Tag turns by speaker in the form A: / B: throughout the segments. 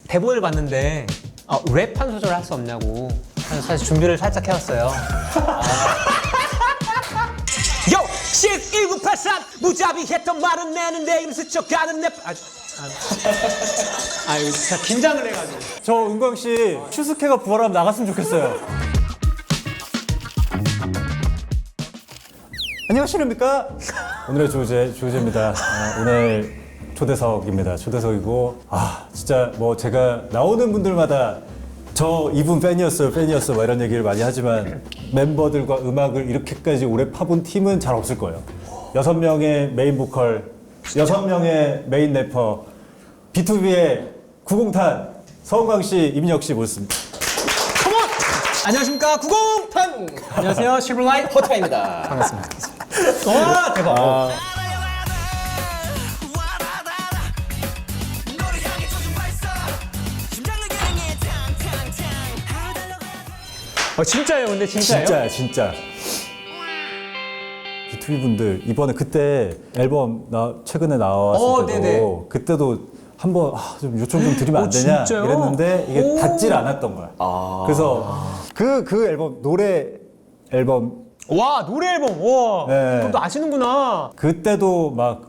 A: 대본을 봤는데 랩 한 소절 할 수 없냐고. 그래서 사실 준비를 살짝 해왔어요. 요! 1983 무자비 했던 말은 내는 내일 스쳐가는 내 이거 진짜 긴장을 해가지고.
B: 저 은광 씨 슈스케가 부활하면 나갔으면 좋겠어요. 안녕하십니까? 오늘의 조제입니다. 오늘 초대석입니다. 초대석이고 진짜 뭐 제가 나오는 분들마다 저 이분 팬이었어 막 이런 얘기를 많이 하지만 멤버들과 음악을 이렇게까지 오래 파본 팀은 잘 없을 거예요. 6명의 메인 보컬, 6명의 메인 래퍼, B2B의 구공탄 서은광 씨, 임인혁 씨 모셨습니다.
A: 안녕하십니까 구공탄. 안녕하세요 실버라이트 호타입니다. 반갑습니다. 와 대박. 진짜예요, 근데 진짜예요?
B: 진짜. B2B 분들 이번에 그때 앨범 최근에 나왔을 때도
A: 네네.
B: 그때도 한번 좀 요청 좀 드리면 안 되냐
A: 진짜요?
B: 이랬는데 이게 닿질 않았던 거야. 그래서 그 앨범 노래 앨범
A: 와 노래 앨범 와
B: 네.
A: 그것도 아시는구나.
B: 그때도 막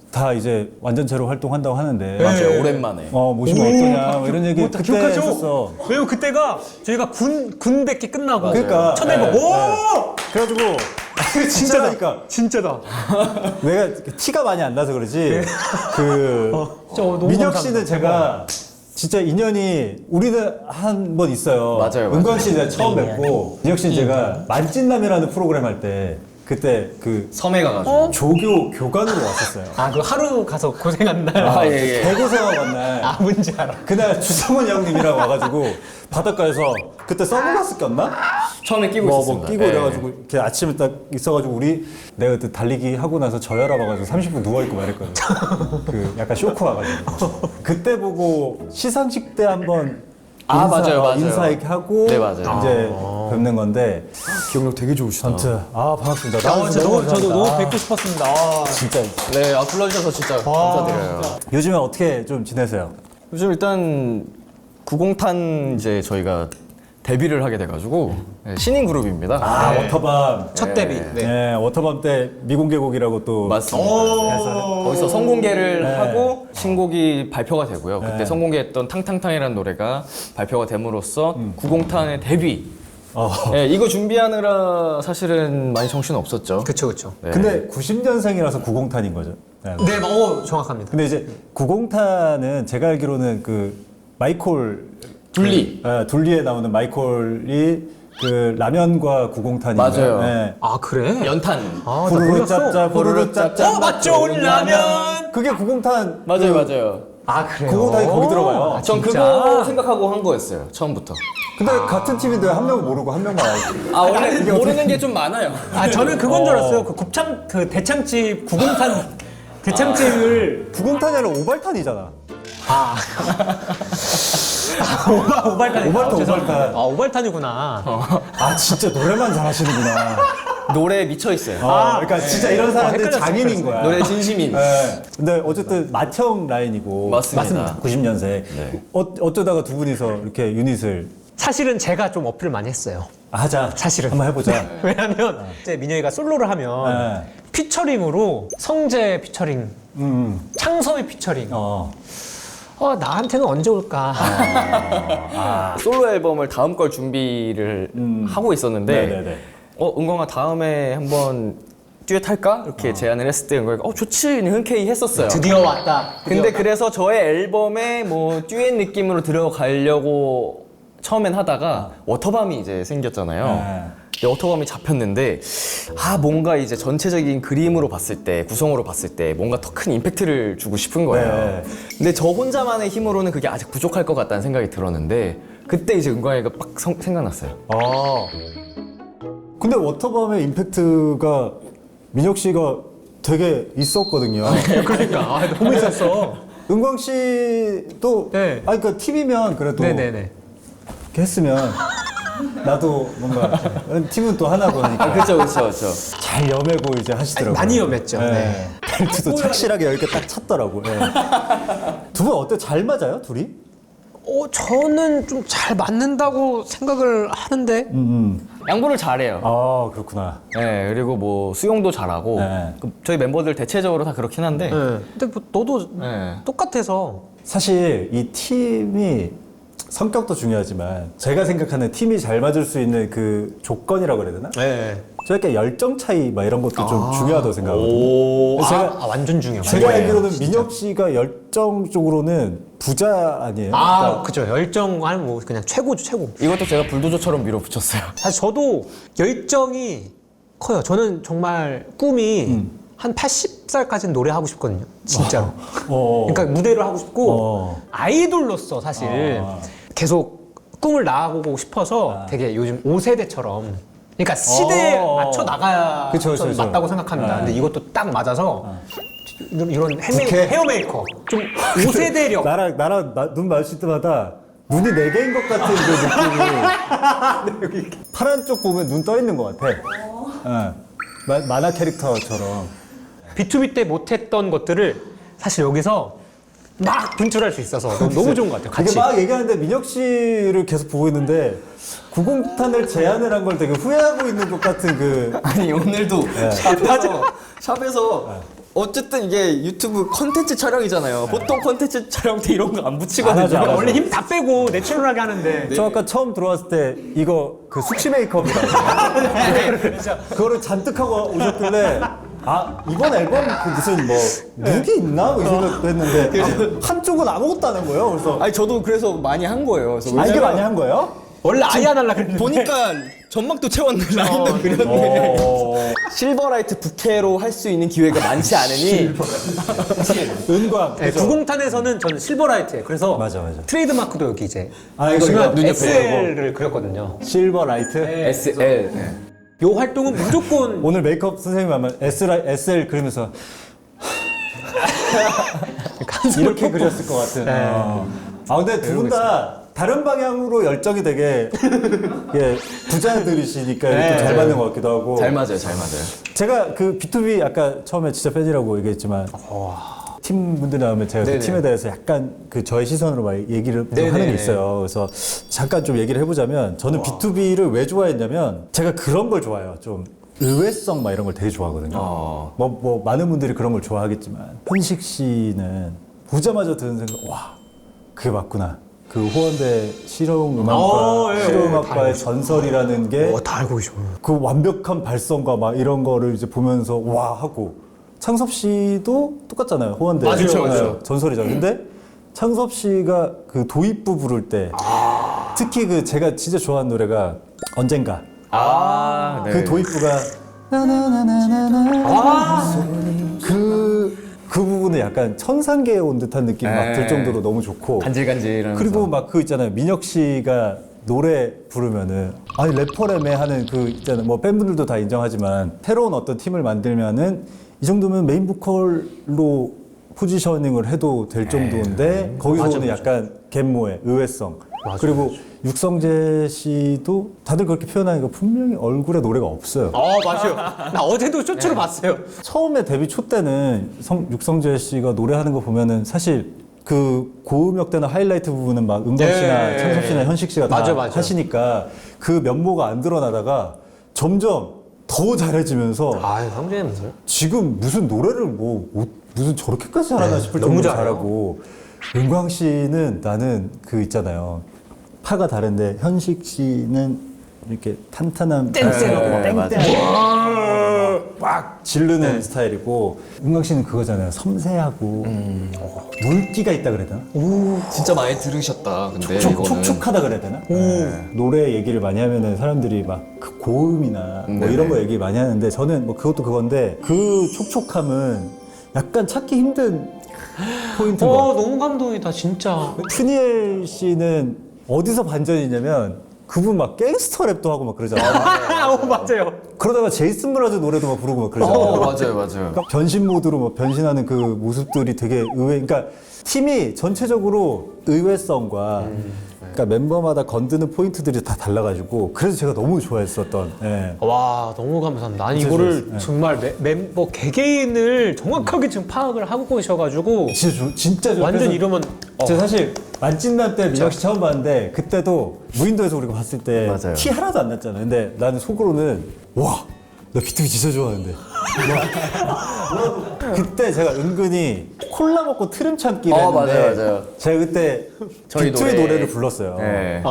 B: 다 이제 완전체로 활동한다고 하는데
C: 맞아요. 오랜만에.
B: 모시면 어떠냐 뭐 이런 얘기 그때
A: 기억하죠?
B: 했었어.
A: 왜냐면 그때가 저희가 군 백기 끝나고
B: 그러니까
A: 첫 앨범
B: 그래가지고 진짜라니까
A: 진짜다.
B: 내가 티가 많이 안 나서 그러지.
A: 너무
B: 민혁
A: 감사합니다.
B: 씨는 제가 진짜 인연이 우리는 한 번 있어요.
C: 맞아요.
B: 은광 씨 내가 처음 뵙고 민혁 씨는 제가 만찢남이라는 프로그램 할 때 그때 그
C: 섬에 가가지고.
B: 조교 교관으로 왔었어요.
A: 그 하루 가서 고생한 날.
C: 예.
B: 대고생활 간 날.
A: 뭔지 알아.
B: 그날 주성원 형님이랑 와가지고 바닷가에서 그때 선글라스 꼈나?
C: 처음에 끼고
B: 뭐
C: 있었습니다.
B: 끼고
C: 예.
B: 이래가지고 이렇게 아침에 딱 있어가지고 내가 그때 달리기 하고 나서 저혈압 와가지고 30분 누워있고 말했거든. 그 약간 쇼크 와가지고. 그때 보고 시상식 때 한번
C: 맞아요.
B: 인사 이렇게 하고
C: 네, 맞아요.
B: 이제 뵙는 건데
C: 기억력 되게 좋으시다.
B: 아무튼 반갑습니다.
A: 저도 너무 뵙고 싶었습니다.
B: 진짜
C: 네, 불러주셔서 진짜 감사드려요.
B: 요즘에 어떻게 좀 지내세요?
C: 요즘 일단 90탄 이제 저희가 데뷔를 하게 돼가지고 신인 그룹입니다.
B: 워터밤
A: 첫 데뷔.
B: 네, 워터밤 때 미공개곡이라고 또
C: 맞습니다. 거기서 선공개를 하고 신곡이 발표가 되고요. 그때 선공개했던 탕탕탕이라는 노래가 발표가 됨으로써 90탄의 데뷔. 네, 이거 준비하느라 사실은 많이 정신 없었죠.
A: 그쵸.
C: 네.
B: 근데 90년생이라서 90탄인 거죠. 네.
A: 네, 정확합니다.
B: 근데 이제 90탄은 제가 알기로는 그 마이콜
C: 둘리.
B: 둘리에 나오는 마이콜이 그 라면과 90탄인가요?
C: 맞아요.
B: 네.
A: 그래?
C: 연탄.
A: 나
B: 후루루
A: 몰랐어.
B: 짭짭 후루루 짭짭
A: 맞죠 라면.
B: 그게 90탄
C: 맞아요.
A: 그래요?
B: 90탄이 거기 들어가요.
C: 전 그거 생각하고 한 거였어요. 처음부터.
B: 근데 같은 팀인데 한 명은 모르고 한 명만 알고.
C: 원래 모르는 게 좀 많아요.
A: 저는 그건 줄 알았어요. 그 대창집 90탄 대창집을
B: 90탄이 아니라 오발탄이잖아.
A: 오발탄.
B: 오발탄.
A: 오발탄이구나.
B: 진짜 노래만 잘하시는구나.
C: 노래에 미쳐 있어요.
B: 그러니까 진짜 이런 사람들
A: 헷갈렸어,
B: 장인인 거야.
C: 노래 진심인.
B: 네. 근데 어쨌든 맏형 라인이고
C: 맞습니다.
B: 90년생.
C: 네.
B: 어쩌다가 두 분이서 이렇게 유닛을
A: 사실은 제가 좀 어필을 많이 했어요.
B: 하자.
A: 사실은.
B: 한번 해보자.
A: 왜냐면 이제 민혁이가 솔로를 하면 피처링으로 성재 피처링, 창섭이 피처링. 나한테는 언제 올까?
C: 솔로 앨범을 다음 걸 준비를 하고 있었는데
B: 네네네.
C: 은광아 다음에 한번 듀엣 할까? 이렇게 제안을 했을 때 은광이가 좋지 흔쾌히 했었어요.
A: 드디어 왔다.
C: 근데 그래서 저의 앨범에 뭐 듀엣 느낌으로 들어가려고 처음엔 하다가 워터밤이 이제 생겼잖아요. 근데 워터밤이 잡혔는데 뭔가 이제 전체적인 그림으로 봤을 때 구성으로 봤을 때 뭔가 더 큰 임팩트를 주고 싶은 거예요.
B: 네.
C: 근데 저 혼자만의 힘으로는 그게 아직 부족할 것 같다는 생각이 들었는데 그때 이제 은광이가 빡 생각났어요.
B: 근데 워터밤의 임팩트가 민혁 씨가 되게 있었거든요.
A: 그러니까 너무 있었어.
B: 은광 씨도
A: 네.
B: 그러니까 팀이면 그래도
A: 네네네.
B: 이렇게 했으면 나도 뭔가 팀은 또 하나고 하니까
C: 그렇죠.
B: 잘 여매고 이제 하시더라고요.
A: 많이 염했죠. 네.
B: 벨트도 착실하게 이렇게 딱 찼더라고. 두 분 어때? 잘 맞아요, 둘이?
A: 저는 좀 잘 맞는다고 생각을 하는데.
C: 양보를 잘해요.
B: 아 그렇구나.
C: 네, 그리고 뭐 수영도 잘하고
B: 네.
C: 저희 멤버들 대체적으로 다 그렇긴 한데
A: 근데 뭐 너도
C: 네.
A: 똑같아서.
B: 사실 이 팀이 성격도 중요하지만 제가 생각하는 팀이 잘 맞을 수 있는 그 조건이라고 그래야 되나?
A: 네.
B: 저 약간 열정 차이 막 이런 것도 좀 중요하다고 생각하거든요.
A: 오,
B: 제가
A: 완전 중요해요.
B: 제가 알기로는 민혁 씨가 열정 쪽으로는 부자 아니에요? 그러니까
A: 그죠. 열정은 뭐 그냥 최고죠, 최고.
C: 이것도 제가 불도저처럼 밀어붙였어요.
A: 사실 저도 열정이 커요. 저는 정말 꿈이 한 80살까지는 노래하고 싶거든요. 진짜로. 그러니까 무대를 하고 싶고 아이돌로서 사실 계속 꿈을 낳아보고 싶어서 되게 요즘 5세대처럼 그러니까 시대에 맞춰 나가야
B: 그쵸,
A: 좀
B: 그쵸.
A: 맞다고 생각합니다. 근데 이것도 딱 맞아서 이런
B: 부캐?
A: 헤어메이커 좀 5세대력
B: 나랑 눈 마주칠 때마다 눈이 4개인 것 같은 그 느낌이 파란 쪽 보면 눈 떠 있는 것 같아. 만화 캐릭터처럼.
A: B2B 때 못했던 것들을 사실 여기서 막 분출할 수 있어서 너무 좋은 것 같아요. 같이.
B: 이게 막 얘기하는데 민혁 씨를 계속 보고 있는데 구공탄을 제안을 한 걸 되게 후회하고 있는 것 같은 그
C: 아니 오늘도 샵에서 어쨌든 이게 유튜브 컨텐츠 촬영이잖아요. 보통 컨텐츠 촬영 때 이런 거 안 붙이거든요.
B: 안 하죠, 안 하죠.
A: 원래 힘 다 빼고 내추럴하게 하는데.
B: 저 아까 처음 들어왔을 때 이거 그 숙취 메이크업이라고 그거를 잔뜩 하고 오셨길래 이번 앨범 그 무슨 뭐 룩이 있나? 뭐 이 생각도 했는데 한쪽은 아무것도 안 한 거예요. 그래서
C: 아니 저도 그래서 많이 한 거예요. 그래서
B: 이게 많이 한 거예요?
A: 원래 아예 안 하려고 했는데.
C: 보니까 점막도 채웠네 라인도 그렸네. 실버라이트 부캐로 할 수 있는 기회가 많지 않으니
B: 은광.
A: 네, 구공탄에서는 저는 실버라이트예요. 그래서
B: 맞아.
A: 트레이드마크도 여기 이제
B: 이거
A: 보시면
C: 눈 옆에
A: SL을 그렸거든요.
B: 실버 라이트.
C: SL.
A: 요 활동은 무조건
B: 오늘 메이크업 선생님 하면 SL 그리면서 이렇게 그렸을 것 같은. 근데 두 분 다 다른 방향으로 열정이 되게 부자들이시니까 이렇게 잘 맞는 것 같기도 하고.
C: 잘 맞아요, 잘 맞아요.
B: 제가 그 B2B 아까 처음에 진짜 팬이라고 얘기했지만 팀분들 나오면 제가 그
A: 네네.
B: 팀에 대해서 약간 그 저의 시선으로 막 얘기를 좀
A: 네네.
B: 하는 게 있어요. 그래서 잠깐 좀 얘기를 해보자면 저는 B2B를 왜 좋아했냐면 제가 그런 걸 좋아해요. 좀 의외성 막 이런 걸 되게 좋아하거든요. 뭐 많은 분들이 그런 걸 좋아하겠지만 현식 씨는 보자마자 드는 생각 와 그게 맞구나. 그 호원대 실용음악과 실용음악과의 전설이라는 게
A: 다 알고 계셔.
B: 그 완벽한 발성과 막 이런 거를 이제 보면서 와 하고 창섭 씨도 똑같잖아요. 호원대
A: 맞아요,
B: 맞아요. 전설이잖아요. 근데 창섭 씨가 그 도입부 부를 때 특히 그 제가 진짜 좋아하는 노래가 언젠가
C: 네.
B: 그 도입부가 그 부분에 약간 천상계에 온 듯한 느낌이 막 들 정도로 너무 좋고
C: 간질간질.
B: 그리고 막 그 있잖아요. 민혁 씨가 노래 부르면은 아니 래퍼라며 하는 그 있잖아요. 뭐 팬분들도 다 인정하지만 새로운 어떤 팀을 만들면은 이 정도면 메인 보컬로 포지셔닝을 해도 될 정도인데 거기서 오는 약간 갯모의 의외성 그리고 육성재 씨도 다들 그렇게 표현하니까 분명히 얼굴에 노래가 없어요.
A: 맞아요. 나 어제도 쇼츠로 봤어요.
B: 처음에 데뷔 초 때는 육성재 씨가 노래하는 거 보면은 사실 그 고음역대나 하이라이트 부분은 막 은광 씨나 창섭 씨나 현식 씨가 다
A: 맞아.
B: 하시니까 그 면모가 안 드러나다가 점점 더 잘해지면서
A: 성재는 무슨?
B: 지금 무슨 노래를 무슨 저렇게까지 잘하나 싶을
A: 너무
B: 정도로
A: 잘해요.
B: 잘하고 은광 씨는 나는 그 있잖아요. 파가 다른데 현식 씨는 이렇게 탄탄한
A: 땡땡하고 막
B: 막 지르는 스타일이고 은광 씨는 그거잖아요. 섬세하고 물기가 있다 그래야 되나?
C: 진짜 많이 들으셨다. 근데
B: 촉촉하다 그래야 되나? 노래 얘기를 많이 하면은 사람들이 막 그 고음이나 뭐 이런 거 얘기 많이 하는데 저는 뭐 그것도 그건데 그 촉촉함은 약간 찾기 힘든 포인트인 것 같아요.
A: 너무 감동이다 진짜.
B: 푸니엘 씨는 어디서 반전이냐면 그분 막 갱스터 랩도 하고 막 그러잖아요.
A: 맞아요.
B: 그러다가 제이슨 브라즈 노래도 막 부르고 막 그러잖아요.
C: 맞아요.
B: 그러니까 변신 모드로 막 변신하는 그 모습들이 되게 그러니까 팀이 전체적으로 의외성과 그러니까 멤버마다 건드는 포인트들이 다 달라가지고 그래서 제가 너무 좋아했었던. 예.
A: 와 너무 감사합니다. 아니
B: 진짜
A: 이거를
B: 좋았어요.
A: 정말 멤버 개개인을 정확하게 지금 파악을 하고 계셔가지고
B: 진짜 좋아요.
A: 완전 이러면
B: 제가 사실 만찢남 때 민혁 씨 처음 봤는데 그때도 무인도에서 우리가 봤을 때
C: 맞아요.
B: 티 하나도 안 났잖아. 근데 나는 속으로는 와, 나 비투비 진짜 좋아하는데. 그때 제가 은근히 콜라 먹고 트름 참기를 했는데
C: 맞아요.
B: 제가 그때
C: 저희
B: 비투비
C: 노래.
B: 노래를 불렀어요.
C: 네.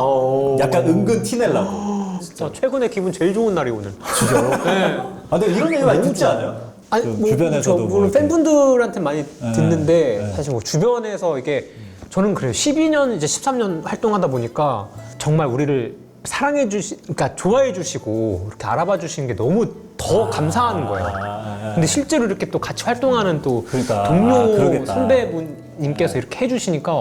B: 약간 은근 티 내려고.
A: 진짜 최근에 기분 제일 좋은 날이 오늘.
B: 진짜로? 아, 근데 이런 얘기 많이 듣지 않아요?
A: 아니
B: 좀
A: 뭐,
B: 주변에서도
A: 저
B: 뭐
A: 물론
B: 이렇게.
A: 팬분들한테 많이 듣는데 사실 뭐 주변에서 이게 저는 그래요. 12년 이제 13년 활동하다 보니까 정말 우리를 사랑해 그러니까 좋아해 주시고 이렇게 알아봐 주시는 게 너무 더 감사한 거예요. 근데 실제로 이렇게 또 같이 활동하는 또
B: 그러니까.
A: 동료
B: 그러겠다.
A: 선배분님께서 이렇게 해주시니까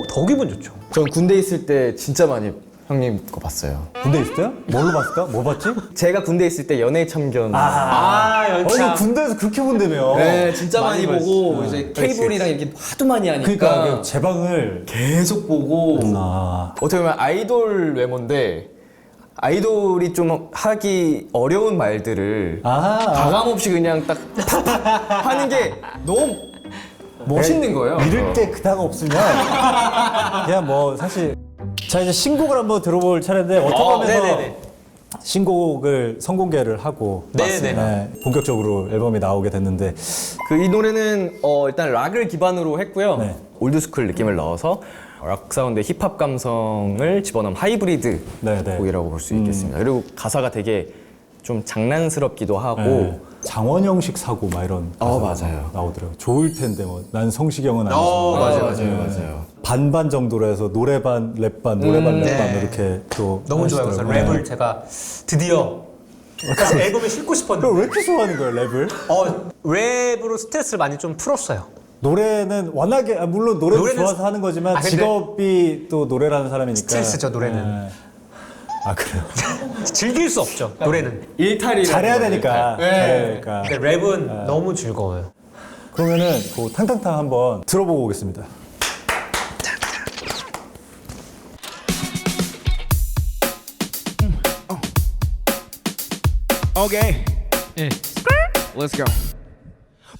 A: 더 기분 좋죠.
C: 전 군대 있을 때 진짜 많이 형님 거 봤어요.
B: 군대 있을 때요? 뭘로 봤을까? 뭐 봤지?
C: 제가 군대 있을 때 연애 참견.
B: 너 군대에서 그렇게 본다며.
C: 네, 진짜 많이
A: 많이
C: 보고
A: 봤지.
C: 이제 케이블이랑 이렇게 하도 많이 하니까
B: 그러니까 제 방을
C: 계속 보고
B: 아.
C: 어떻게 보면 아이돌 외모인데 아이돌이 좀 하기 어려운 말들을 가감 없이 그냥 딱 하는 게 너무 멋있는 거예요.
B: 잃을 게 그닥 없으면 그냥 뭐 사실 자 이제 신곡을 한번 들어볼 차례인데 어떡하면서
A: 네네네.
B: 신곡을 선공개를 하고
A: 네네.
B: 네, 본격적으로 앨범이 나오게 됐는데
C: 그 이 노래는 일단 락을 기반으로 했고요.
B: 네.
C: 올드스쿨 느낌을 넣어서 락 사운드 힙합 감성을 집어넣은 하이브리드
B: 네네.
C: 곡이라고 볼 수 있겠습니다. 그리고 가사가 되게 좀 장난스럽기도 하고
B: 네. 장원영식 사고 막 이런 가사가
C: 맞아요.
B: 나오더라고요. 좋을 텐데 뭐 난 성시경은 아니지만
C: 맞아요.
B: 반반 정도로 해서 노래반 랩반 노래반 랩반
A: 네.
B: 이렇게 또
A: 너무 좋아요. 그래서
B: 하시더라고요.
A: 랩을 제가 드디어 그래서 앨범에 싣고 싶었는데
B: 그럼 왜 이렇게 좋아하는 거예요 랩을?
A: 랩으로 스트레스를 많이 좀 풀었어요.
B: 노래는 워낙에 물론 노래도
A: 노래는
B: 좋아서 하는 거지만
A: 근데
B: 직업이 또 노래라는 사람이니까
A: 스트레스죠, 노래는.
B: 네. 아 그래요?
A: 즐길 수 없죠. 노래는.
C: 일탈이
B: 잘해야 되니까.
A: 네.
B: 잘해야 되니까.
A: 근데 랩은 너무 즐거워요.
B: 그러면은 그 탕탕탕 한번 들어보고 오겠습니다.
D: Okay. Let's go.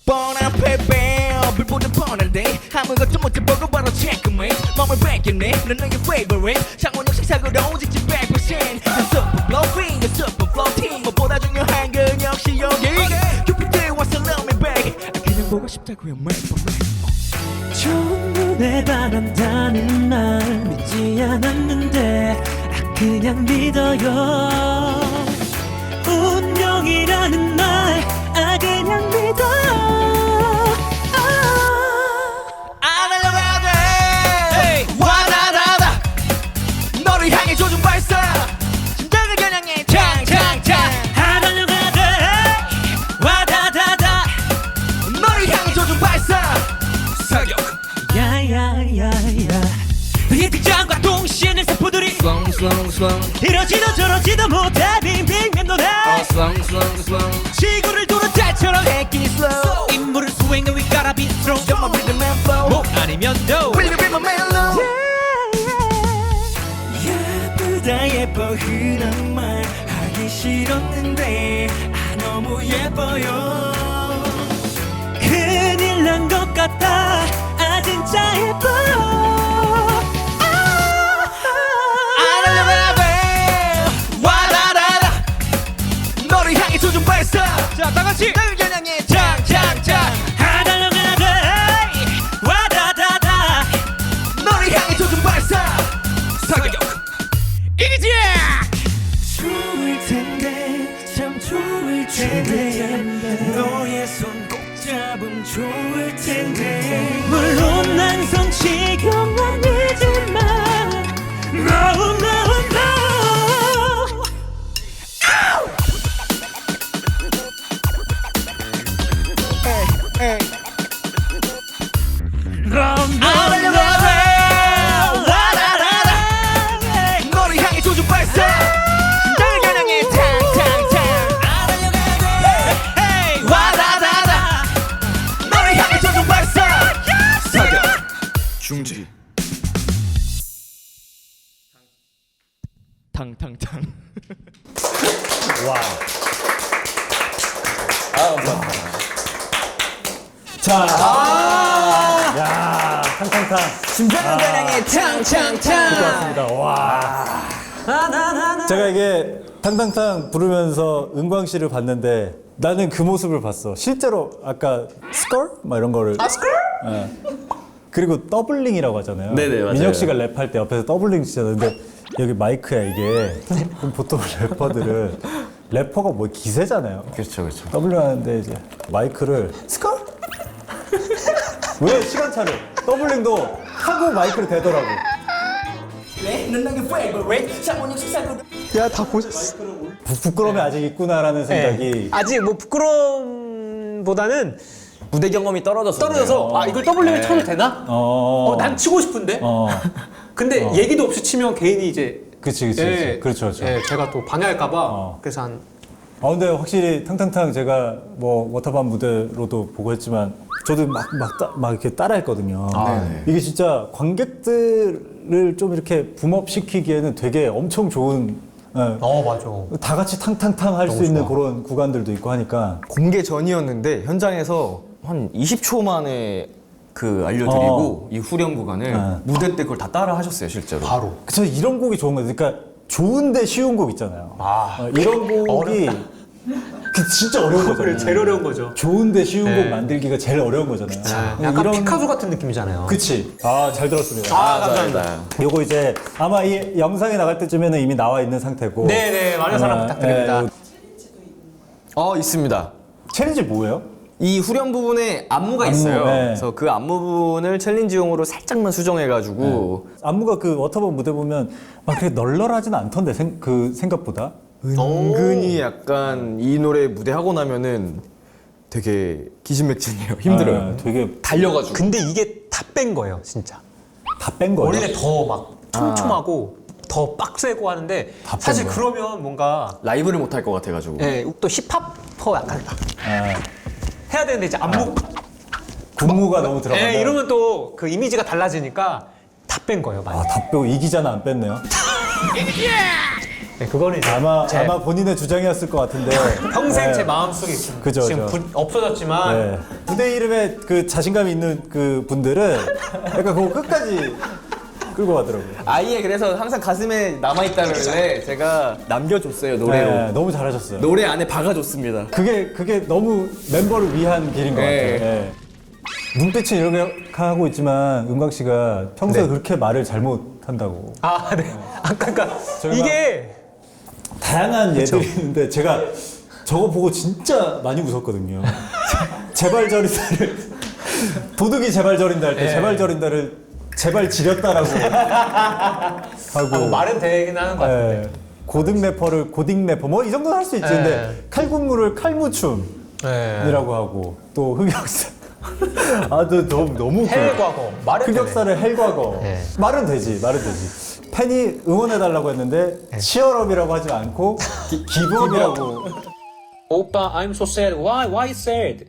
D: 뻔한 패배 불보는 뻔한데 아무것도 못해 보고 바로 체크메이트 맘을 뺏겼네 넌 너의 favorite 장원영 식사고로 직진 100% super bluffing the super floating 무엇보다 중요한 건 역시 여기 큐피드와 살롬이 back 그냥 보고 싶다고요 make for me
E: 첫눈에 반한다는 말 믿지 않았는데 그냥 믿어요 운명이라는 말 그냥 믿어
D: 안 하려고 돼 와다다다 너를 향해 조준 발사 심장을 겨냥해 창창창
E: 안 하려고 돼 와다다다
D: 너를 향해 조준 발사 사격
E: 야야야야 우리의 등장과 동시에 내 세포들이 이러지도 저러지도 못해 빙빙 맴도네 지구를 도는 달처럼
D: Take it slow
E: 인물을 수행해 we gotta be strong
D: You're my rhythm and flow
E: 뭐 아니면 no
D: Will you be my mellow
E: 예쁘다 예뻐 흔한 말 하기 싫었는데 너무 예뻐요 큰일 난 것 같아 진짜 예뻐
D: 안 하려고 돼 와다다다 너를 향해 조준 발사 자 다같이 너를 겨냥해 짱짱짱
E: 안 하려고 돼 와다다다
D: 너를 향해 조준 발사 사격 이기지
E: 좋을 텐데 참 좋을 텐데 너의 손 꼭 잡으면 좋을 텐데 물론 난 성시경 아니지만 No no no
D: 안 하려고 돼 와다다다 너를 향해 조준 발사 심장을 겨냥해 탕탕탕 안 하려고 돼 와다다다 너를 향해 조준 발사 사격 중지 탕탕탕
B: 자, 야, 탕탕탕.
C: 심장은 사랑해 탕탕탕.
B: 좋았습니다. 와. 제가 이게 탕탕탕 부르면서 은광 씨를 봤는데 나는 그 모습을 봤어. 실제로 아까 스컬? 막 이런 거를.
A: 스컬?
B: 예. 그리고 더블링이라고 하잖아요.
C: 네네, 맞아요.
B: 민혁 씨가 랩할 때 옆에서 더블링 치잖아요. 근데 여기 마이크야 이게. 그럼 보통 래퍼들은 래퍼가 뭐 기세잖아요.
C: 그렇죠, 그렇죠.
B: 더블링 하는데 이제 마이크를 스컬? 왜 시간차를? 더블링도 하고 마이크를 대더라고.
C: 넌 나의 favorite. 장원영 식사고.
A: 야, 다 보셨어.
B: 부끄러움이 아직 있구나라는 생각이.
A: 아직 뭐 부끄러움보다는
C: 무대 경험이 떨어져서.
A: 떨어져서 아 이걸 더블링을 쳐도 되나? 난 치고 싶은데. 근데 얘기도 없이 치면 개인이 이제
B: 그치. 그렇죠.
A: 예, 제가 또 방해할까봐 그래서 한
B: 근데 확실히 탕탕탕 제가 뭐 워터밤 무대로도 보고 했지만 저도 막 이렇게 따라했거든요. 이게 진짜 관객들을 좀 이렇게 붐업시키기에는 되게 엄청 좋은. 예,
A: 맞아.
B: 다 같이 탕탕탕 할 수 있는 그런 구간들도 있고 하니까.
C: 공개 전이었는데 현장에서 한 20초 만에 그 알려드리고 이 후렴 구간을 무대 때 그걸 다 따라 하셨어요 실제로.
A: 바로.
B: 그래서 이런 곡이 좋은 거예요. 그러니까 좋은데 쉬운 곡 있잖아요. 이런 곡이 그 진짜 어려운 거잖아요.
A: 제일 어려운 거죠.
B: 좋은데 쉬운 곡 만들기가 제일 어려운 거잖아요.
A: 약간 피카소 같은 느낌이잖아요.
B: 그치. 잘 들었습니다.
A: 감사합니다.
B: 요거 이제 아마 이 영상이 나갈 때쯤에는 이미 나와 있는 상태고.
A: 네네, 많은 사랑 부탁드립니다.
C: 있습니다.
B: 챌린지 뭐예요?
C: 이 후렴 부분에 안무가
B: 안무,
C: 있어요.
B: 네.
C: 그래서 그 안무 부분을 챌린지용으로 살짝만 수정해가지고
B: 안무가 그 워터밤 무대 보면 막 그렇게 널널하진 않던데 생각보다.
C: 은근히 약간 이 노래 무대 하고 나면은 되게 기진맥진해요. 힘들어요.
B: 되게
C: 달려가지고.
A: 근데 이게 다 뺀 거예요, 진짜.
B: 다 뺀 거예요.
A: 원래 더 막 촘촘하고 더 빡세고 하는데
B: 다 뺀
A: 사실
B: 거야.
A: 그러면 뭔가
C: 라이브를 못 할 것 같아가지고.
A: 또 힙합퍼 약간
B: 아,
A: 해야 되는데 이제 안무
B: 군무가 너무 들어가면.
A: 이러면 또 그 이미지가 달라지니까 다 뺀 거예요, 많이.
B: 다 빼고 이기자는 안 뺐네요.
A: 네, 그거는 이제
B: 아마
A: 제
B: 본인의 주장이었을 것 같은데.
A: 평생
B: 네.
A: 제 마음속에 있습니다.
B: 그죠,
A: 지금
B: 그죠.
A: 없어졌지만
B: 네. 무대 이름에 그 자신감 있는 그 분들은 약간 그거 끝까지 끌고 가더라고요.
C: 아예 그래서 항상 가슴에 남아있다길래 제가 남겨줬어요 노래로.
B: 네, 너무 잘하셨어요.
C: 노래 안에 박아줬습니다.
B: 그게 너무 멤버를 위한 길인 것
C: 네.
B: 같아요. 네. 눈빛은 이렇게 하고 있지만 은광 씨가 평소에 그렇게 말을 잘못한다고.
A: 네. 그러니까
B: 저희가-
A: 이게
B: 다양한 예들이 있는데 제가 저거 보고 진짜 많이 웃었거든요. 제발 저린다를 도둑이 제발 저린다 할 때 제발 저린다를 제발 지렸다라고 하고
A: 말은 되긴 하는 것 같은데.
B: 고등 래퍼를 고딩 래퍼 뭐 이 정도는 할 수 있지. 근데 칼군무를 칼무춤이라고
A: 네.
B: 하고 또 흑역사 너무
A: 헬과거 말은
B: 흑역사를 헬과거
A: 네.
B: 말은 되지. 팬이 응원해달라고 했는데 치얼업이라고 하지 않고 기브업이라고.
A: 오빠, I'm so sad. Why sad?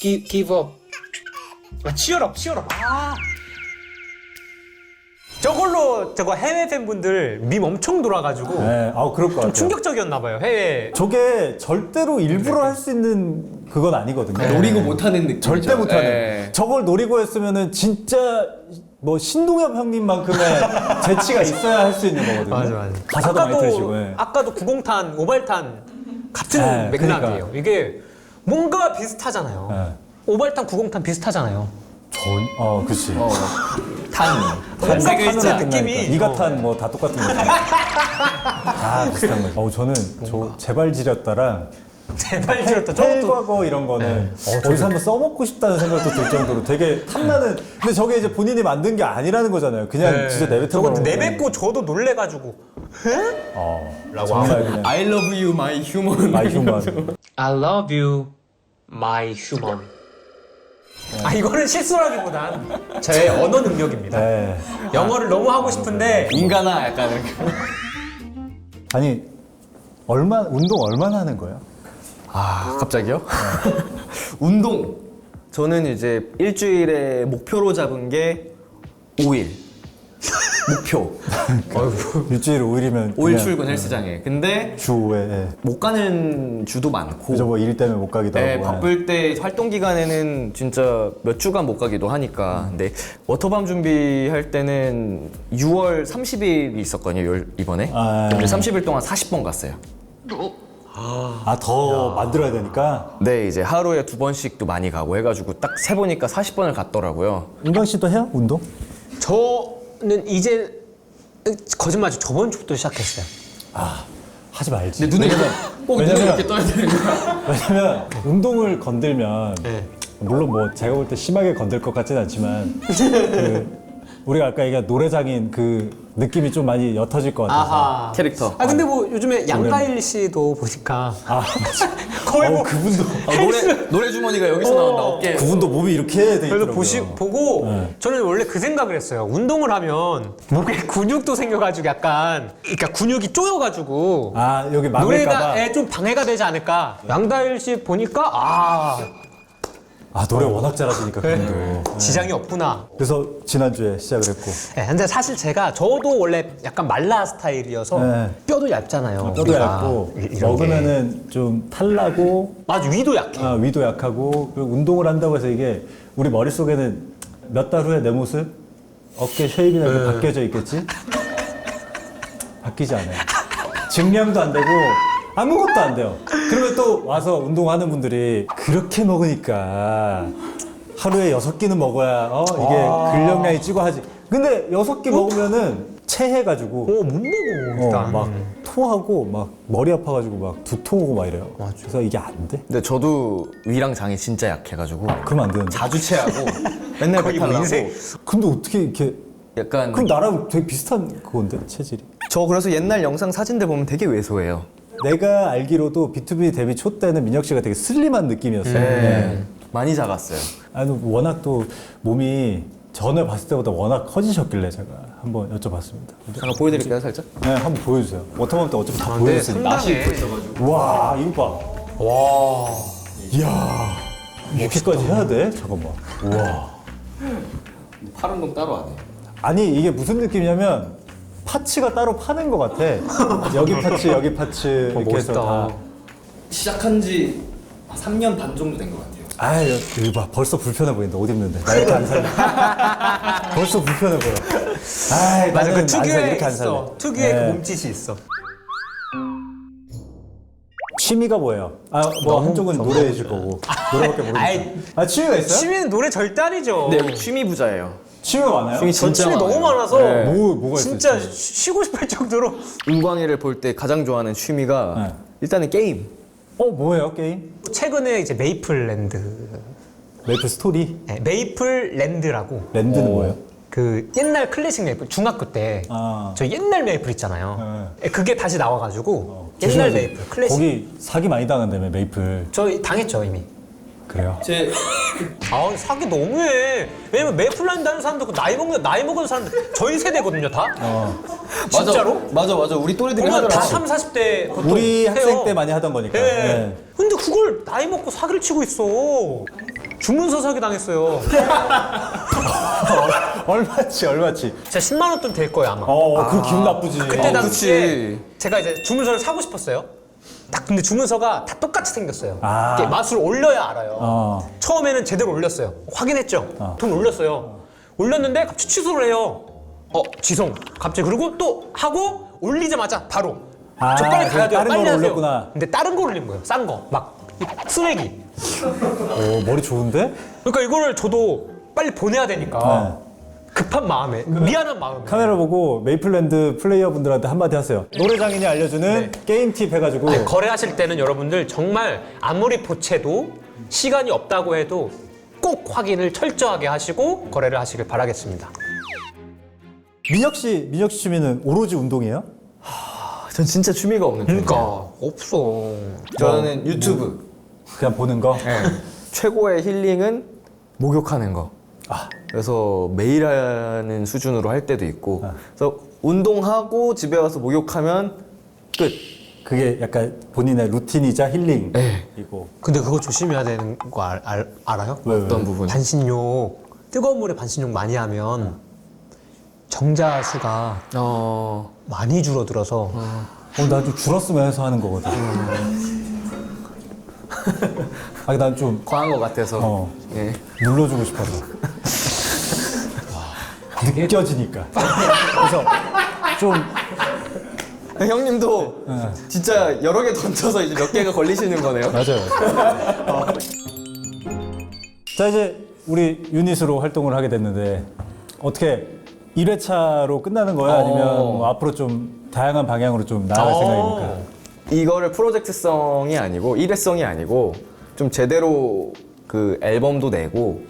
A: Give up. 치열업. 저거 해외 팬분들 밈 엄청 돌아가지고
B: 네, 그럴 것 같아요.
A: 좀 충격적이었나 봐요. 해외.
B: 저게 절대로 일부러 할 수 있는 그건 아니거든요.
C: 노리고 못하는 느낌.
B: 절대 못하는. 저걸 노리고 했으면은 진짜 뭐 신동엽 형님만큼의 재치가 있어야 할 수 있는 거거든요.
A: 맞아.
B: 가사도 많이 들으시고. 예.
A: 아까도 90탄, 오발탄 같은
B: 네,
A: 맥락이에요.
B: 그러니까.
A: 이게 뭔가 비슷하잖아요.
B: 네.
A: 오발탄, 90탄 비슷하잖아요.
B: 그치.
A: 뭔가 비슷한 느낌이.
B: 이가탄 뭐 다 똑같은 거. 다 비슷한 거. 저는 제발 지렸다랑
A: 제발 지렸다. 저것도
B: 헬과거 이런 거는 어디서 한번 써먹고 싶다는 생각도 들 정도로 되게 탐나는. 근데 저게 이제 본인이 만든 게 아니라는 거잖아요. 그냥 진짜 내뱉은
A: 저거
B: 거라고.
A: 내뱉고 저도 놀래가지고 라고
B: 정말 그냥
C: I love you, my human.
B: 마이 휴먼.
A: I love you, my human. 이거는 실수라기보단 제 언어 능력입니다.
B: 네.
A: 영어를 너무 하고 싶은데
C: 인간아 약간 이렇게.
B: 아니 운동 얼마나 하는 거예요?
C: 갑자기요? 운동. 저는 이제 일주일에 목표로 잡은 게 5일. 목표.
B: 일주일에 5일이면
C: 5일 출근 헬스장에. 근데
B: 주 5회. 예.
C: 못 가는 주도 많고.
B: 그죠, 뭐 일 때문에 못 가기도
C: 네,
B: 하고.
C: 바쁠 때 활동 기간에는 진짜 몇 주간 못 가기도 하니까. 근데 워터밤 준비할 때는 6월 30일이 있었거든요, 이번에.
B: 아,
C: 근데 30일 동안 40번 갔어요.
B: 더 만들어야 되니까.
C: 네, 이제 하루에 2번씩도 많이 가고 해가지고 딱 세보니까 40번을 갔더라고요.
B: 은광 씨도 해요? 운동?
A: 저는 이제 거짓말이죠. 저번 주부터 시작했어요.
B: 하지 말지.
C: 눈에 꼭 눈에
B: 왜냐면-
C: 이렇게 떠야 되는 거야.
B: 왜냐면 운동을 건들면
A: 네.
B: 물론 뭐 제가 볼 때 심하게 건들 것 같지는 않지만 우리가 아까 얘기한 노래장인 그 느낌이 좀 많이 옅어질 것 같아서.
A: 아하.
C: 캐릭터.
A: 아 근데 뭐 요즘에 양가일 씨도 보니까 거의 뭐
B: 그분도
C: 노래 주머니가 여기서 나온다, 어깨.
B: 그분도 몸이 이렇게 돼
A: 그래서
B: 있더라고요.
A: 보고
B: 네.
A: 저는 원래 그 생각을 했어요. 운동을 하면 목에 근육도 생겨가지고 약간 그러니까 근육이 쪼여가지고
B: 아 여기 막을까봐.
A: 노래가 좀 방해가 되지 않을까. 양다일 씨 보니까
B: 노래 워낙 잘하시니까 그분도.
A: 지장이 없구나.
B: 그래서 지난주에 시작을 했고.
A: 네, 근데 사실 저도 원래 약간 말라 스타일이어서
B: 네.
A: 뼈도 얇잖아요.
B: 뼈도
A: 우리가.
B: 얇고
A: 이런 게.
B: 먹으면은 좀 탈나고
A: 맞아, 위도 약해.
B: 위도 약하고 그리고 운동을 한다고 해서 이게 우리 머릿속에는 몇 달 후에 내 모습 어깨 쉐입이나 이렇게 바뀌어져 있겠지? 바뀌지 않아요. 증량도 안 되고 아무것도 안 돼요. 그러면 또 와서 운동하는 분들이 그렇게 먹으니까 하루에 6끼는 먹어야 이게 근력량이 찌고 하지. 근데 6끼 먹으면은 체해가지고
A: 못 먹어, 일단.
B: 막 토하고 막 머리 아파가지고 막 두통 오고 막 이래요. 그래서 이게 안 돼.
C: 근데 저도 위랑 장이 진짜 약해가지고
B: 그러면 안 되는데.
C: 자주 체하고 맨날
A: 거의 뭐
C: 배탈 나고
A: 인생.
B: 근데 어떻게 이렇게
C: 약간
B: 그럼 나랑 되게 비슷한 그건데 체질이.
C: 저 그래서 옛날 영상 사진들 보면 되게 왜소해요.
B: 내가 알기로도 B2B 데뷔 초 때는 민혁 씨가 되게 슬림한 느낌이었어요.
C: 네. 많이 작았어요.
B: 아니 워낙 또 몸이 전에 봤을 때보다 워낙 커지셨길래 제가 한번 여쭤봤습니다.
C: 잠깐 보여드릴까요, 살짝?
B: 네, 한번 보여주세요. 워터밤 때 어차피 다
A: 근데
B: 보여줬으니까.
A: 상당해.
B: 와, 이거 봐.
A: 와.
B: 이야, 이렇게까지 해야 돼? 잠깐만. 우와.
C: 팔 운동 따로 안 해.
B: 아니 이게 무슨 느낌이냐면 파츠가 따로 파는 것 같아. 여기 파츠, 여기 파츠 이렇게 해서
A: 멋있다.
B: 다.
C: 시작한 지 3년 반 정도 된 것 같아요.
B: 아, 여기 봐. 벌써 불편해 보인다. 옷 입는데. 나 이렇게 안 살래. 벌써 불편해 보여. 아,
A: 맞아,
B: 나는
A: 그
B: 안 살래.
A: 특유의
B: 이렇게 안 살래.
A: 있어. 특유의
B: 네.
A: 그 몸짓이 있어.
B: 취미가 뭐예요? 뭐 한쪽은 노래이실 거고 노래밖에
A: 아이,
B: 모르니까. 취미가 있어요?
A: 취미는 노래 절대 아니죠.
C: 근데 여기 취미 부자예요.
B: 취미가 많아요?
C: 취미
A: 전
C: 진짜
A: 취미 너무
C: 많아요.
A: 많아서
C: 네.
B: 뭐가 있어요?
A: 진짜 쉬고 싶을 정도로.
C: 은광이를 볼 때 가장 좋아하는 취미가
B: 네.
C: 일단은 게임.
B: 뭐예요 게임?
A: 최근에 이제 메이플랜드,
B: 메이플 스토리?
A: 네, 메이플랜드라고
B: 랜드는 뭐예요?
A: 그 옛날 클래식 메이플 중학교 때
B: 아.
A: 저 옛날 메이플 있잖아요. 그게 다시 나와가지고 옛날
B: 조심하세요.
A: 메이플 클래식.
B: 거기 사기 많이 당한다며 메이플.
A: 저 당했죠 이미.
B: 그래요?
C: 제
A: 사기 너무해. 왜냐면 메이플랜드 하는 사람들 나이 먹은 사람들 저희 세대거든요 다. 진짜로?
C: 맞아. 우리 또래들이
A: 보면 다
C: 하더라고.
A: 3, 40대 보통
B: 우리 학생
A: 해요.
B: 때 많이 하던 거니까.
A: 네.
B: 네.
A: 근데 그걸 나이 먹고 사기를 치고 있어. 주문서 사기 당했어요.
B: 얼마치?
A: 진짜 10만 원 돈 될 거예요 아마.
B: 그 기분 나쁘지.
A: 그때 당시에
C: 그치.
A: 제가 이제 주문서를 사고 싶었어요. 딱 근데 주문서가 다 똑같이 생겼어요.
B: 아.
A: 이게 맛을 올려야 알아요. 처음에는 제대로 올렸어요. 확인했죠. 돈 올렸어요. 올렸는데 갑자기 취소를 해요. 지성. 갑자기 그리고 또 하고 올리자마자 바로
B: 아,
A: 저 빨리 가야 돼요.
B: 다른
A: 빨리
B: 걸
A: 하세요.
B: 올렸구나.
A: 근데 다른 거 올린 거예요. 싼 거. 막 쓰레기.
B: 머리 좋은데?
A: 그러니까 이거를 저도 빨리 보내야 되니까 급한 마음에 미안한 마음에
B: 카메라 보고 메이플랜드 플레이어 분들한테 한마디 하세요. 노래장인이 알려주는 게임 팁 해가지고.
A: 네, 거래하실 때는 여러분들 정말 아무리 보채도 시간이 없다고 해도 꼭 확인을 철저하게 하시고 거래를 하시길 바라겠습니다.
B: 민혁 씨 취미는 오로지 운동이에요?
C: 전 진짜 취미가 없는 편이에요.
A: 그러니까 없어.
C: 저는 유튜브.
B: 그냥 보는 거?
C: 최고의 힐링은 목욕하는 거.
B: 아.
C: 그래서 매일 하는 수준으로 할 때도 있고. 그래서 운동하고 집에 와서 목욕하면 끝.
B: 그게 약간 본인의 루틴이자 힐링이고.
C: 네.
A: 근데 그거 조심해야 되는 거 알아요?
B: 왜?
C: 어떤 부분?
A: 반신욕 뜨거운 물에 반신욕 많이 하면 정자 수가 많이 줄어들어서
B: 나 좀 줄었으면 해서 하는 거거든. 아니 난 좀
C: 과한 것 같아서. 예.
B: 눌러주고 싶어서. 느껴지니까. 그래서 좀
C: 형님도 진짜 여러 개 던져서 이제 몇 개가 걸리시는 거네요.
B: 맞아요. 자 이제 우리 유닛으로 활동을 하게 됐는데 어떻게 1회차로 끝나는 거야? 아니면 뭐 앞으로 좀 다양한 방향으로 좀 나아갈 생각입니까?
C: 이거를 프로젝트성이 아니고 일회성이 아니고 좀 제대로 그 앨범도 내고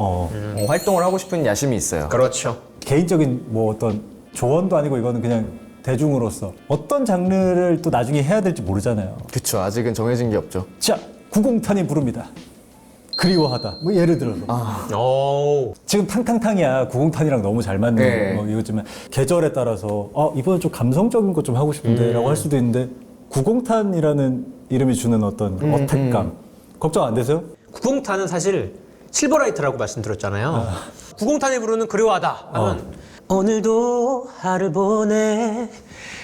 C: 활동을 하고 싶은 야심이 있어요.
A: 그렇죠.
B: 개인적인 뭐 어떤 조언도 아니고 이거는 그냥 대중으로서 어떤 장르를 또 나중에 해야 될지 모르잖아요.
C: 그쵸, 아직은 정해진 게 없죠.
B: 자, 구공탄이 부릅니다. 그리워하다. 뭐 예를 들어서.
A: 오.
B: 지금 탕탕탕이야. 구공탄이랑 너무 잘 맞는
C: 네.
B: 뭐 이거지만 계절에 따라서 이번엔 좀 감성적인 거 좀 하고 싶은데 라고 할 수도 있는데 구공탄이라는 이름이 주는 어떤 어택감 걱정 안 되세요?
A: 구공탄은 사실 실버라이트라고 말씀드렸잖아요. 구공탄이 부르는 그리워하다 하면 오늘도 하루 보내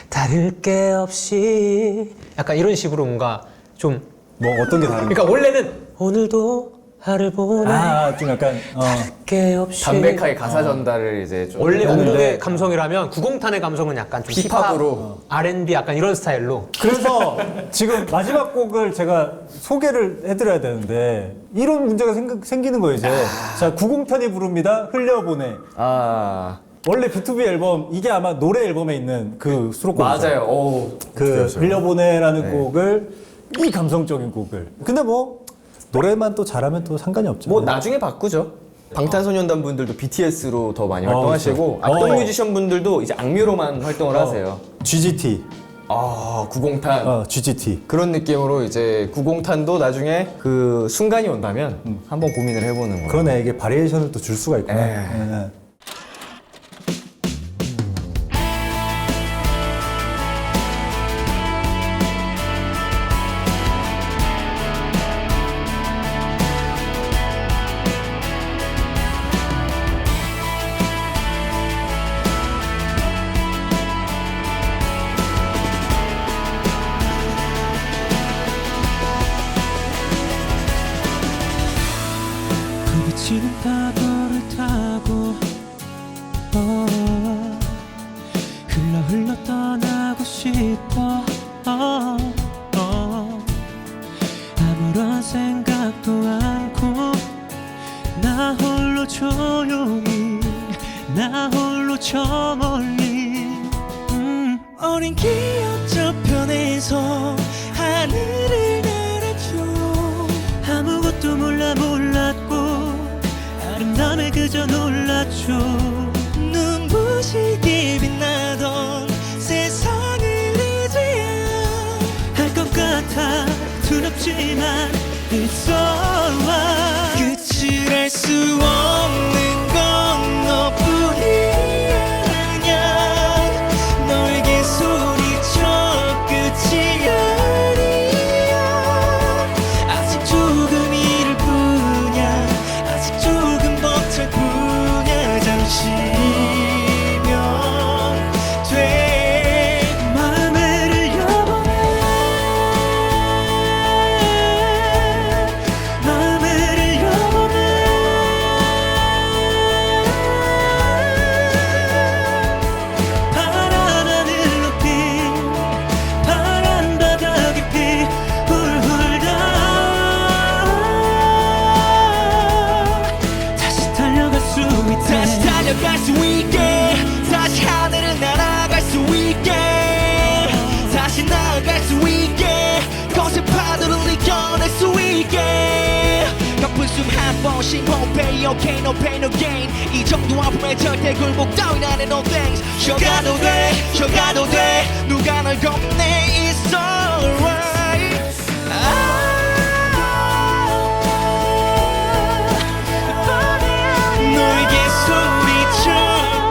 A: 다를 게 없이 약간 이런 식으로 뭔가 좀
B: 뭐 어떤 게 다른가?
A: 그러니까 원래는 오늘도 하루 보내
B: 좀 약간
A: 게 없이
C: 담백하게 가사 전달을 이제 좀
A: 원래
B: 하는데.
A: 운동의 감성이라면 구공탄의 감성은 약간 좀
C: 힙합으로.
A: 힙합, R&B 약간 이런 스타일로
B: 그래서 지금 마지막 곡을 제가 소개를 해드려야 되는데 이런 문제가 생기는 거예요 이제. 자, 구공탄이 부릅니다. 흘려보내. 원래 B2B 앨범 이게 아마 노래 앨범에 있는 그 수록곡이죠.
C: 맞아요. 오,
B: 그 흘려보내라는 곡을 이 감성적인 곡을. 근데 뭐 노래만 또 잘하면 또 상관이 없죠.
C: 뭐 나중에 바꾸죠. 방탄소년단 분들도 BTS로 더 많이 활동하시고
B: 그렇죠.
C: 악동 뮤지션 분들도 이제 악뮤로만 활동을 하세요.
B: GGT.
C: 구공탄
B: GGT.
C: 그런 느낌으로 이제 구공탄도 나중에 그 순간이 온다면 한번 고민을 해보는 거예요.
B: 그러네. 이게 바리에이션을 또 줄 수가 있구나. 네.
E: 부딪히는 파도를 타고 흘러 떠나고 싶어 아무런 생각도 않고 나 홀로 조용히 나 홀로 저 멀리 어린 기억 저편에서 하늘을 날아줘 아무것도 몰랐고 아름다움에 그저 놀랐죠 눈부시게 빛나던 세상을 이제야 할 것 같아 두렵지만 It's alright 끝을 알 수 없는 건 너뿐이야 그냥 너에게 소리쳐 끝이 아니야 아직 조금 이를 뿐이야 아직 조금 벅찰 뿐이야 잠시면 돼 마음을 흘려보내 마음을 흘려보내 파란 하늘 높이 파란 바다 깊이 훌훌 다시 달려갈 수 있게 다시 달려갈 수 있게 다시 하늘을 날아갈 수 있게 다시 나아갈 수 있게 거센 파도를 이겨낼 수 있게 가쁜 숨 한 번씩 won't pay okay no pain no gain 이 정도 아픔에 절대 굴복 따윈 안해 no thanks 쉬어가도 돼 쉬어가도 돼 누가 널 겁내 It's alright 너에게 소리쳐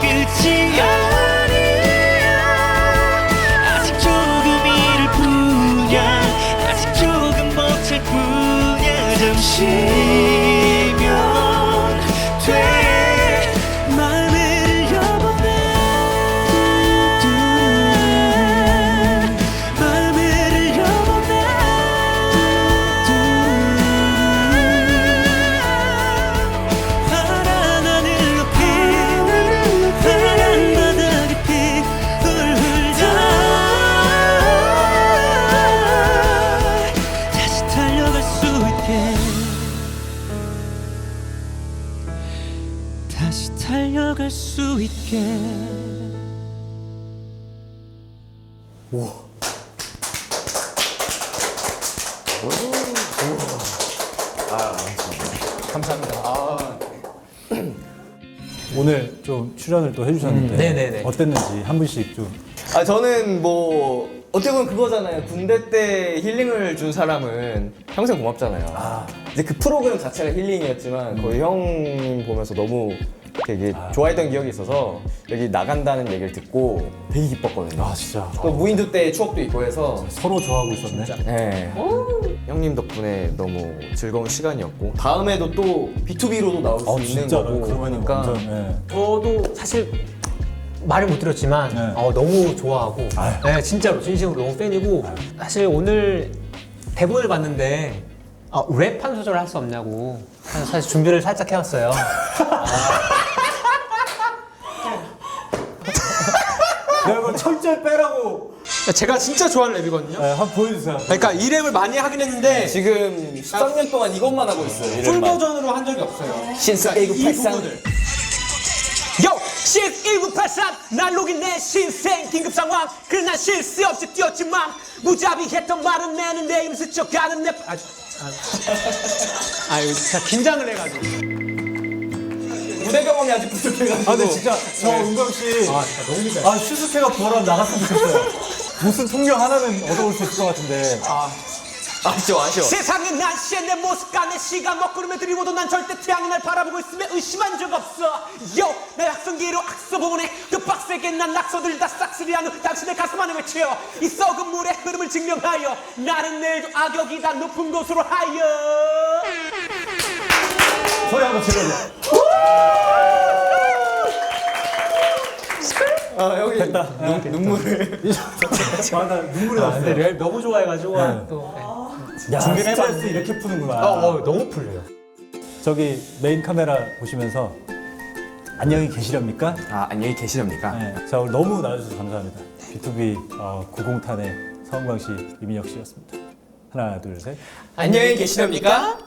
E: 끝이 아니야 아직 조금 이를 뿐이야 아직 조금 벅찰 뿐이야 잠시면 돼 마음을 흘려보내
B: 오늘 좀 출연을 또 해주셨는데
A: 네네네.
B: 어땠는지 한 분씩 좀.
C: 아 저는 뭐 어떻게 보면 그거잖아요. 군대 때 힐링을 준 사람은 평생 고맙잖아요. 이제 그 프로그램 자체가 힐링이었지만 거의 형님 보면서 너무 되게 좋아했던 기억이 있어서 여기 나간다는 얘기를 듣고 되게 기뻤거든요.
B: 아 진짜
C: 또 무인도 때 추억도 있고 해서
B: 서로 좋아하고 있었네.
C: 네. 형님 덕분에 너무 즐거운 시간이었고 다음에도 또 B2B로도 나올 수 있는
B: 진짜
C: 거고
B: 그러면
C: 그러니까
B: 완전, 예.
A: 저도 사실 말을 못 드렸지만
B: 네.
A: 너무 좋아하고 네, 진짜로 진심으로 너무 팬이고 사실 오늘 대본을 봤는데 랩 한 소절 할 수 없냐고 사실 준비를 살짝 해왔어요.
B: 내가 이거 철저히 빼라고.
A: 제가 진짜 좋아하는 랩이거든요.
B: 네, 한번 보여주세요.
A: 그러니까 이 랩을 많이 하긴 했는데
C: 지금 13년 동안 이것만 하고 있어요.
A: 풀 버전으로 한 적이 없어요.
C: 신스
A: 이
C: 1983
A: 부분을. 요! 신스 1983 날 녹인 내 신생 긴급 상황 그래 난 실수 없이 뛰었지만 무자비했던 말은 내는 내 입을 스쳐가는 내 이거 진짜 긴장을 해가지고
C: 무대 경험이 아직 부족해가지고
B: 근데 진짜 저 은광 씨.
A: 진짜 너무 기대요.
B: 슈스케가 부활하면 나갔으면 좋겠어요. 무슨 통령 하나는 얻어올 수 있을 것 같은데.
C: 아쉬워.
A: 세상에 난 씨의 내 모습과 내 시간 먹구름에 들이워도 난 절대 태양이 날 바라보고 있음에 의심한 적 없어. 요! 내 학성기로 악서 보내 그 빡세게 난 낙서들다 싹쓸이한 후 당신의 가슴 안에 외쳐 이 썩은 물의 흐름을 증명하여 나는 내일도 악역이다 높은 곳으로 하여.
B: 소리 한번 질러줘.
C: 여기
B: 됐다.
C: 눈물을
B: 나 눈물이 났어.
A: 근데 랩 너무 좋아해가지고 또
B: 야,
A: 준비를
B: 스트레스
A: 해봤는데.
B: 이렇게 푸는구나.
A: 너무 풀려요.
B: 저기 메인 카메라 보시면서 안녕히 계시렵니까?
C: 안녕히 계시렵니까?
B: 네. 자, 오늘 너무 나와주셔서 감사합니다. B2B 90탄의 서은광 씨, 이민혁 씨였습니다. 하나, 둘, 셋.
C: 안녕히 계시렵니까?